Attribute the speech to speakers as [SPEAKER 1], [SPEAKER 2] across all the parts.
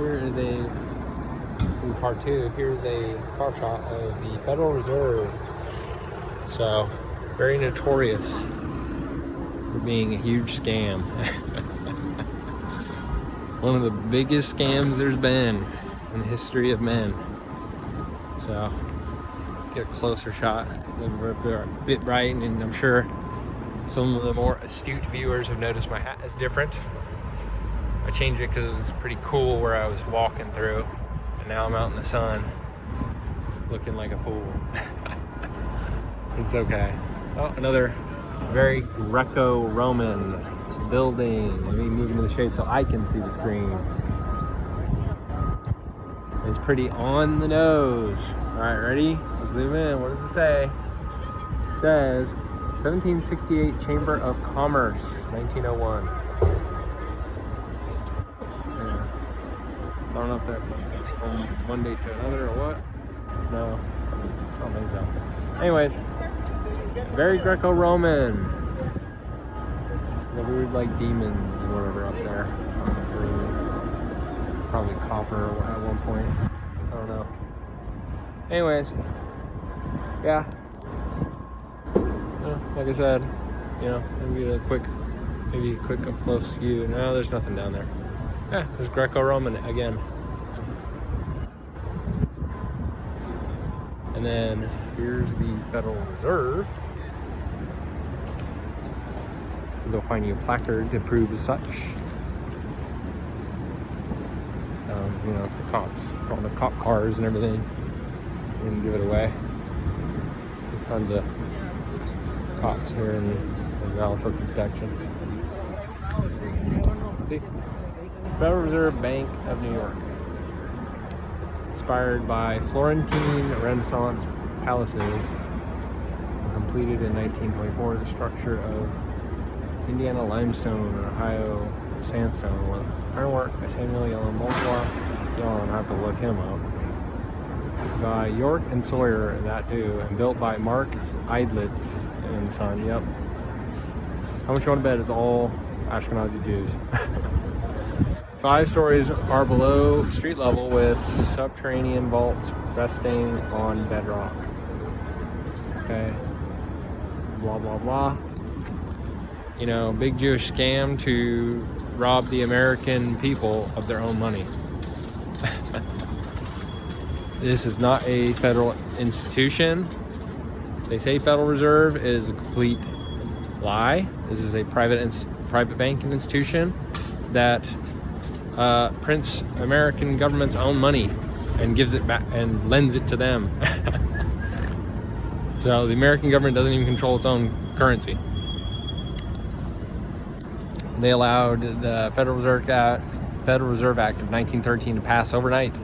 [SPEAKER 1] Here is part two. Here's a car shot of the Federal Reserve. So, very notorious for being a huge scam. One of the biggest scams there's been in the history of men. So, get a closer shot. A bit bright, and I'm sure some of the more astute viewers have noticed my hat is different. I changed it because it was pretty cool where I was walking through, and now I'm out in the sun looking like a fool. It's okay. Oh, another very Greco-Roman building. Let me move into the shade so I can see the screen. It's pretty on the nose. All right, ready? Let's zoom in. What does it say? It says 1768 Chamber of Commerce, 1901. Yeah. I don't know if that's from one day to another or what. No, I don't think so. Anyways, very Greco-Roman. The weird like demons or whatever up there. Probably copper at one point. I don't know. Anyways, yeah. Like I said, maybe a quick up close view. No, there's nothing down there. Yeah, there's Greco-Roman again. And then here's the Federal Reserve. They'll find you a placard to prove as such. It's the cops, all the cop cars and everything. You can give it away. There's tons of cops here and they've got all sorts of protection. See? Federal Reserve Bank of New York. Inspired by Florentine Renaissance palaces, completed in 1924, the structure of Indiana limestone and Ohio sandstone with ironwork by Samuel Yellen Bolsois. Yellen, I have to look him up. By York and Sawyer, that too, and built by Mark Eidlitz and Son. Yep. How much you want to bet is all Ashkenazi Jews. 5 stories are below street level with subterranean vaults resting on bedrock. Okay. Blah, blah, blah. Big Jewish scam to rob the American people of their own money. This is not a federal institution. They say Federal Reserve is a complete lie. This is a private banking institution that prints American government's own money and gives it back and lends it to them. So the American government doesn't even control its own currency. They allowed the Federal Reserve Act of 1913 to pass overnight.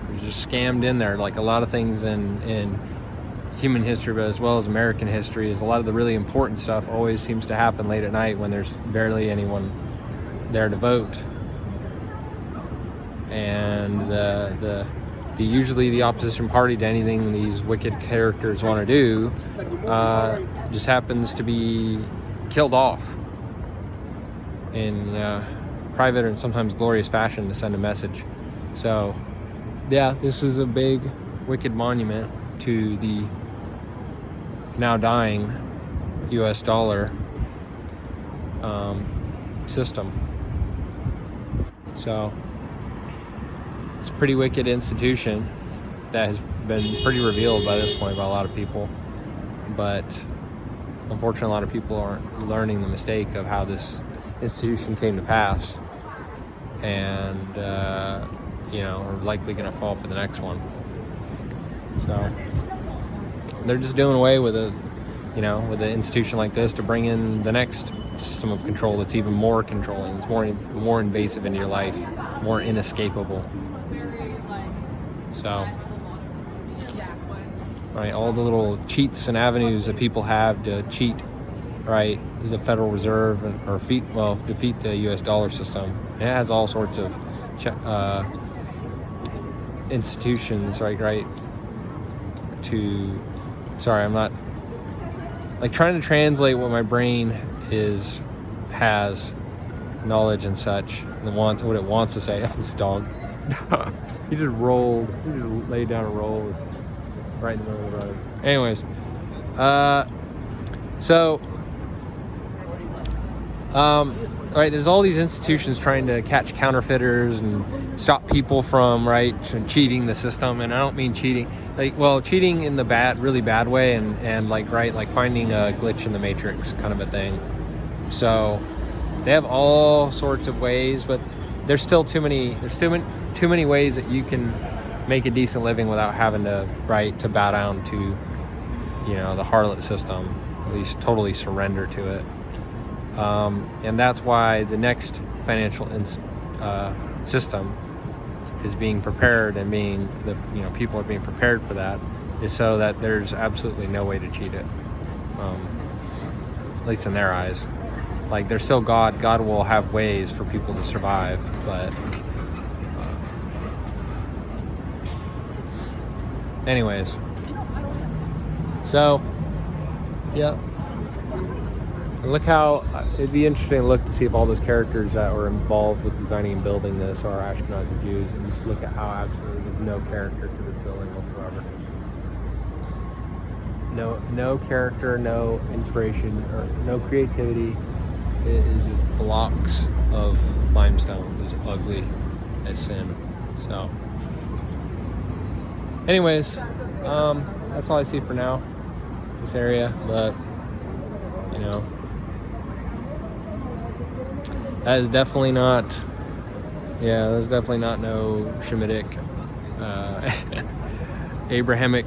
[SPEAKER 1] It was just scammed in there, like a lot of things in human history, but as well as American history, is a lot of the really important stuff always seems to happen late at night when there's barely anyone there to vote. And usually the opposition party to anything these wicked characters want to do just happens to be killed off in private and sometimes glorious fashion to send a message. So yeah, this is a big wicked monument to the now dying US dollar system. So it's a pretty wicked institution that has been pretty revealed by this point by a lot of people, but unfortunately a lot of people aren't learning the mistake of how this institution came to pass, and are likely going to fall for the next one. So they're just doing away with with an institution like this to bring in the next system of control that's even more controlling. It's more invasive into your life, more inescapable. So, right, all the little cheats and avenues that people have to cheat, right, the Federal Reserve or defeat the U.S. dollar system. It has all sorts of institutions, right. Sorry, I'm not trying to translate what my brain has knowledge and such, and wants what it wants to say. This dog. He just laid down and rolled right in the middle of the road. Anyways, right, there's all these institutions trying to catch counterfeiters and stop people from cheating the system. And I don't mean cheating, cheating in the really bad way, and like finding a glitch in the matrix kind of a thing. So they have all sorts of ways, but there's still too many ways that you can make a decent living without having to bow down to, the harlot system, at least totally surrender to it. And that's why the next financial system is being prepared, and people are being prepared for that, is so that there's absolutely no way to cheat it, at least in their eyes. Like, there's still God. God will have ways for people to survive, but anyways. So, yeah. Look how it'd be interesting to look to see if all those characters that were involved with designing and building this are Ashkenazi Jews, and just look at how absolutely there's no character to this building whatsoever. No character, no inspiration, or no creativity. It is just blocks of limestone. It's ugly as sin. So, anyways, that's all I see for now. This area, but that is definitely not. Yeah, there's definitely not no Shemitic, Abrahamic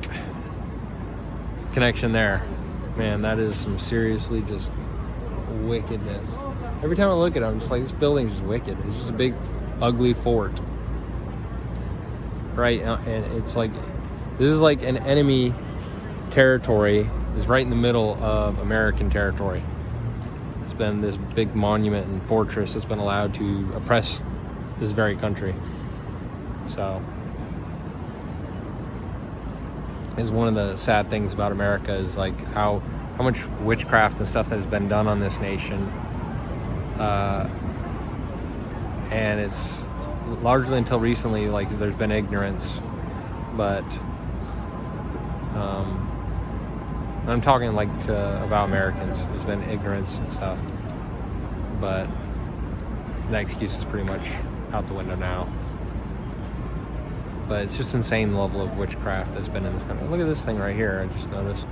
[SPEAKER 1] connection there. Man, that is some seriously just wickedness. Every time I look at it, I'm just like, this building's just wicked. It's just a big, ugly fort. Right? And it's like, this is like an enemy territory. It's right in the middle of American territory. It's been this big monument and fortress that's been allowed to oppress this very country. So, is one of the sad things about America is like how much witchcraft and stuff that has been done on this nation, and it's largely until recently like there's been ignorance, but I'm talking about Americans. There's been ignorance and stuff, but that excuse is pretty much out the window now. But it's just insane the level of witchcraft that's been in this country. Look at this thing right here. I just noticed.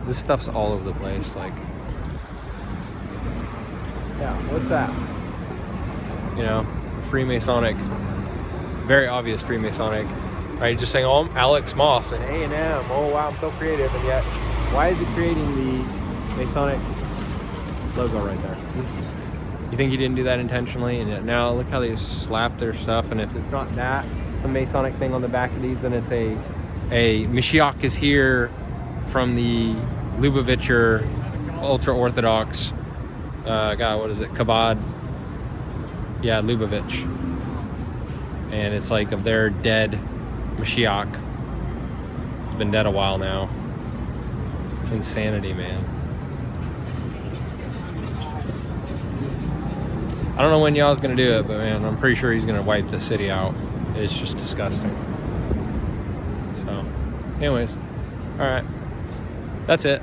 [SPEAKER 1] This stuff's all over the place. Like, yeah, what's that? Freemasonic, very obvious Freemasonic, right? Just saying, oh, I'm Alex Moss and A&M. Oh, wow, I'm so creative. And yet, why is he creating the Masonic logo right there? You think he didn't do that intentionally? And yet now look how they slap their stuff. And if it's not that, some Masonic thing on the back of these, then it's a Mashiach is here from the Lubavitcher ultra-Orthodox, Chabad? Yeah, Lubavitch. And it's like of their dead Mashiach. He's been dead a while now. Insanity, man. I don't know when y'all's gonna do it, but man, I'm pretty sure he's gonna wipe the city out. It's just disgusting. So, anyways, all right, that's it.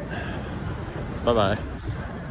[SPEAKER 1] Bye-bye.